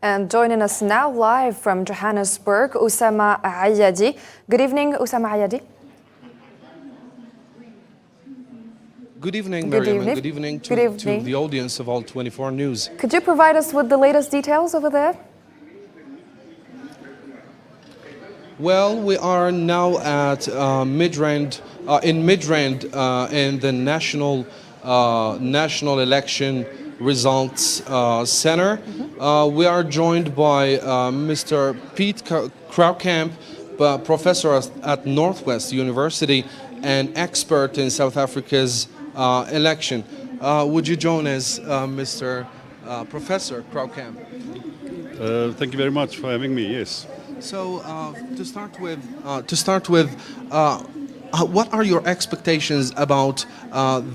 And joining us now live from Johannesburg, Usama Ayadi. Good evening, Usama Ayadi. Good evening, Miriam, and good evening to the audience of All 24 News. Could you provide us with the latest details over there? Well, we are now at Midrand, in the National Election Results Center. We are joined by Mr. Piet Kroukamp, professor at Northwest University and expert in South Africa's election. Would you join us, Mr. Professor Kroukamp? Thank you very much for having me. Yes. So to start with, what are your expectations about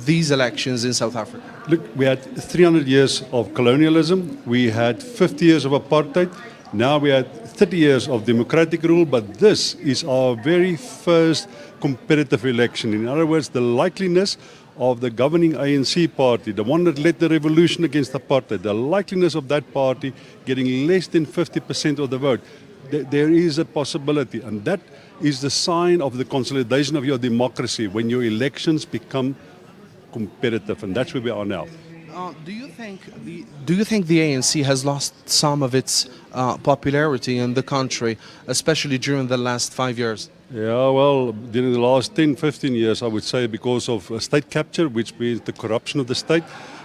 these elections in South Africa? Look, we had 300 years of colonialism. We had 50 years of apartheid. Now we had 30 years of democratic rule, but this is our very first competitive election. In other words, the likeliness of the governing ANC party, the one that led the revolution against apartheid, the likeliness of that party getting less than 50% of the vote. There is a possibility, and that is the sign of the consolidation of your democracy when your elections become competitive, and that's where we are now. Do you think the ANC has lost some of its popularity in the country, especially during the last 5 years? Yeah, well, during the last 10, 15 years, I would say because of state capture, which means the corruption of the state,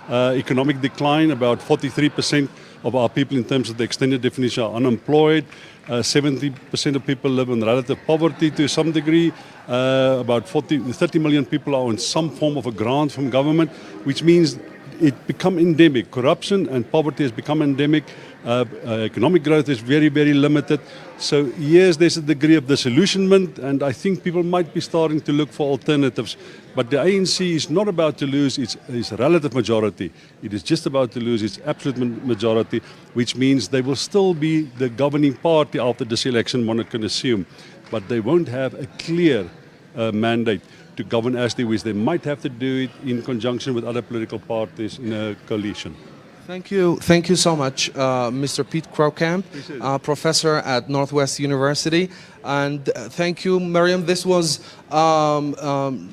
economic decline, about 43% of our people in terms of the extended definition are unemployed. 70% of people live in relative poverty to some degree. About 30 million people are on some form of a grant from government, which means it become endemic. Corruption and poverty has become endemic. Economic growth is very, very limited. So yes, there's a degree of disillusionment, and I think people might be starting to look for alternatives. But the ANC is not about to lose its relative majority. It is just about to lose its absolute majority, which means they will still be the governing party after this election, one can assume. But they won't have a clear mandate to govern as they wish. They might have to do it in conjunction with other political parties in a coalition. Thank you so much, Mr. Piet Kroukamp, professor at Northwest University, and thank you, Miriam. This was an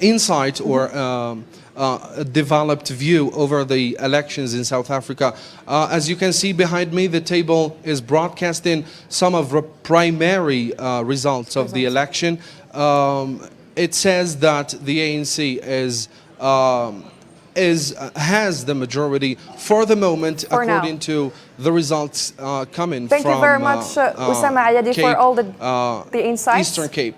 insight or a developed view over the elections in South Africa. As you can see behind me, the table is broadcasting some of the primary results of the election. It says that the ANC has the majority for the moment, according to the results coming from Thank you very much, Usama Ayadi, for all the insights. Eastern Cape.